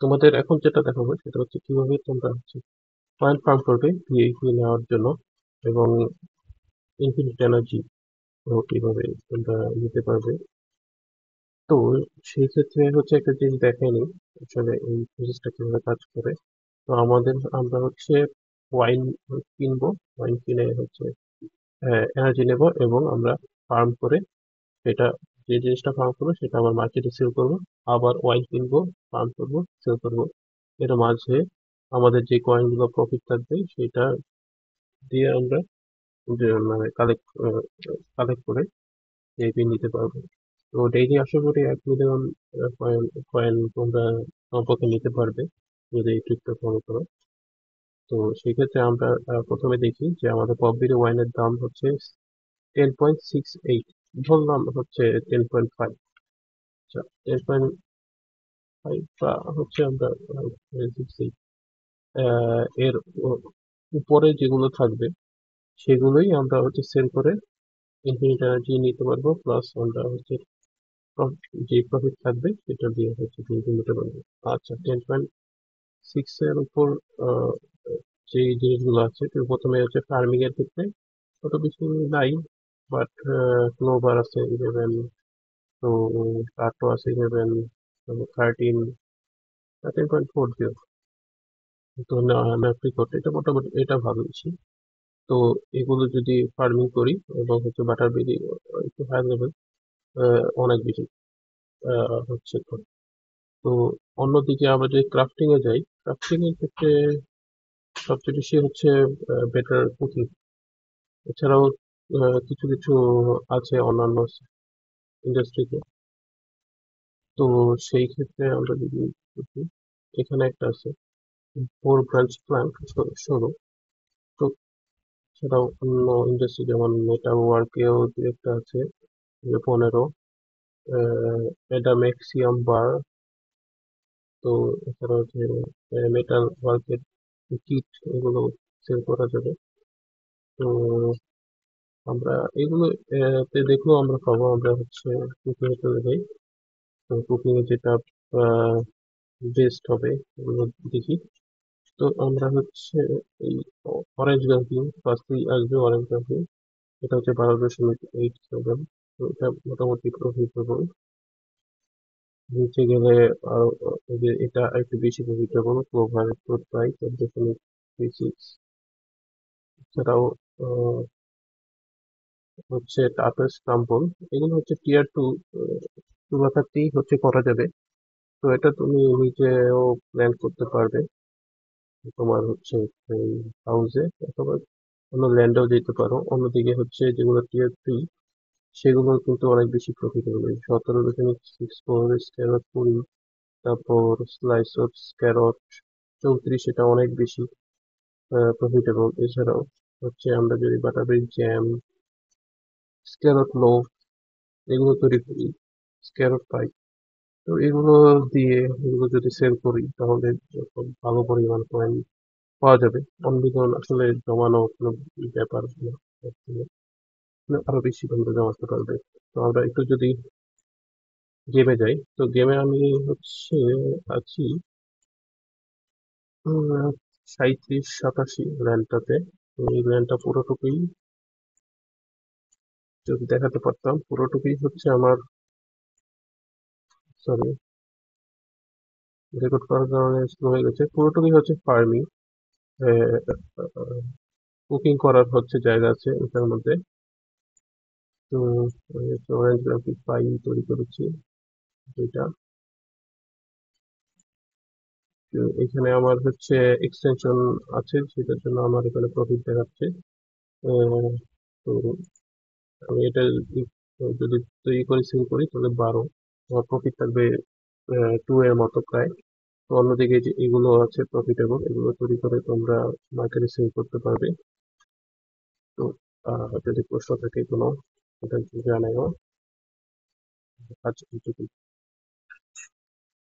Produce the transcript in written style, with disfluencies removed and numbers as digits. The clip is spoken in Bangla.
তোমাদের এখন যেটা দেখাবো সেটা হচ্ছে কিভাবে তোমরা হচ্ছে পয়েন্ট ফার্ম করবে ভিআইপি নেওয়ার জন্য, এবং ইনফিনিট এনার্জি কিভাবে তোমরা নিতে পারবে। তো সেই ক্ষেত্রে হচ্ছে একটা জিনিস দেখায়নি আসলে এই প্রসেসটা কিভাবে কাজ করে। তো আমরা হচ্ছে ওয়াইন কিনবো, ওয়াইন কিনে হচ্ছে এনার্জি নেব, এবং আমরা ফার্ম করে সেটা, যে জিনিসটা ফার্ম করবো সেটা আবার মার্কেটে সেল করবো, আবার ওয়াইন কিনবো, ফার্ম করবো, সেল করবো। এর মাঝে আমাদের যে কয়েনগুলো প্রফিট থাকবে সেটা দিয়ে আমরা যে মানে কালেক্ট করে এই নিতে পারবো। তো ডেইলি আশা করি 1 মিলিয়ন কয়েন কয়েন তোমরা কমপক্ষে নিতে পারবে যদি এই ট্রিকটা ফলো করো। তো সেই ক্ষেত্রে আমরা প্রথমে দেখি যে আমাদের পপবির ওয়াইনের দাম হচ্ছে 10.68, ধরলাম হচ্ছে 10.5। আচ্ছা, 10.5 বা হচ্ছে আমরা 10.68, এর উপরে যেগুলো থাকবে সেগুলোই আমরা হচ্ছে সেল করে ইনফিনিট এনার্জি নিতে পারবো, প্লাস আমরা হচ্ছে যে প্রফিট থাকবে সেটা দিয়ে হচ্ছে কিন্তু নিতে পারবো। আচ্ছা, 10.6 এর উপর আহ, যে জিনিসগুলো আছে, তো প্রথমে হচ্ছে ফার্মিং এর ক্ষেত্রে অত কিছু নাই, বাট ক্লোভার আছে 11, তো কার্টো আছে 11, 13, 13.40, তো ন্যাপ্রিকট এটা মোটামুটি এটা ভালোইছি। তো এগুলো যদি ফার্মিং করি এবং হচ্ছে বাটারবেরি একটু হাই লেভেল, অনেক বেশি হচ্ছে করে। তো অন্যদিকে আমরা যদি ক্রাফটিং এ যাই, ক্রাফটিং এর ক্ষেত্রে সবচেয়ে বেশি হচ্ছে বেটার কুকিং। এছাড়াও কিছু কিছু আছে অন্যান্য ইন্ডাস্ট্রিতে। তো সেই ক্ষেত্রে আমরা যদি দেখি, এখানে একটা আছে 4 ব্রাঞ্চ প্ল্যান শুরু। তো সেটাও অন্য ইন্ডাস্ট্রি যেমন মেটা ওয়ার্কেও দু একটা আছে, 15, এটা ম্যাক্সিমাম বার। তো এছাড়া হচ্ছে মেটাল ওয়ার্কের কিট, এগুলো সেল করা যাবে। তো আমরা এগুলো তে দেখলেও আমরা পাবো, আমরা হচ্ছে কুকিং এ চলে যাই। তো কুকিং এ যেটা বেস্ট হবে এগুলো দেখি। তো আমরা হচ্ছে এই অরেঞ্জ ব্যাংকিং ফার্স্টেই আসবে, অরেঞ্জ ব্যাংকিং। এটা হচ্ছে 12.87, তো এটা মোটামুটি প্রফিটেবল। নিচে গেলে আরো এই যে এটা একটু বেশি প্রফিটেবল, ক্লোভার প্রায় 14.36। এছাড়াও আহ, হচ্ছে টাটা স্ক্রাম্বল, এগুলো হচ্ছে টিয়ার 2, চুলাকাতেই হচ্ছে করা যাবে। তো এটা তুমি নিজেও প্ল্যান করতে পারবে তোমার হচ্ছে এই হাউসে, অথবা অন্য ল্যান্ডেও যেতে পারো। অন্যদিকে হচ্ছে যেগুলো টিয়ার 3 সেগুলো কিন্তু অনেক বেশি প্রফিটেবল, 17.64 স্ক্যারট 20, তারপর স্লাইস অফ স্ক্যারট 34, এটা অনেক বেশি প্রফিটেবল। এছাড়াও হচ্ছে আমরা যদি বাটারবেরি জ্যাম, স্ক্যারট লোভ এগুলো তৈরি করি, স্ক্যারট পাই। তো এগুলো দিয়ে এগুলো যদি সেল করি তাহলে খুব ভালো পরিমাণ কয়েন পাওয়া যাবে। অন্যদিকে আসলে জমানো কোনো ব্যাপার না, এর থেকে আরো বেশি তোমরা জমাতে পারবে। তো আমরা একটু যদি গেমে যাই, তো গেমে আমি হচ্ছে আছি 37-87 র্যাঙ্কটাতে। তো এই র্যাঙ্কটা পুরোটুকুই যদি দেখাতে পারতাম, পুরোটুকুই হচ্ছে আমার, সরি, রেকর্ড করার কারণে স্লো হয়ে গেছে। পুরোটুকুই হচ্ছে ফার্মিং, কুকিং করার হচ্ছে জায়গা আছে এটার মধ্যে। তো অরেঞ্জ গ্রাফিক পাই তৈরি করেছি দুইটা। তো এখানে আমার হচ্ছে এক্সটেনশন আছে, সেটার জন্য আমার এখানে প্রফিট দেখাচ্ছে। আহ, তো আমি এটা যদি তৈরি করে সেল করি তাহলে 12, আমার প্রফিট থাকবে 2 এর মতো প্রায়। তো অন্যদিকে যে এগুলো আছে প্রফিটেবল, এগুলো তৈরি করে তোমরা মার্কেটে সেল করতে পারবে। তো যদি প্রশ্ন থাকে কোনো, এটা জানাও। আজকে এইটুকুই।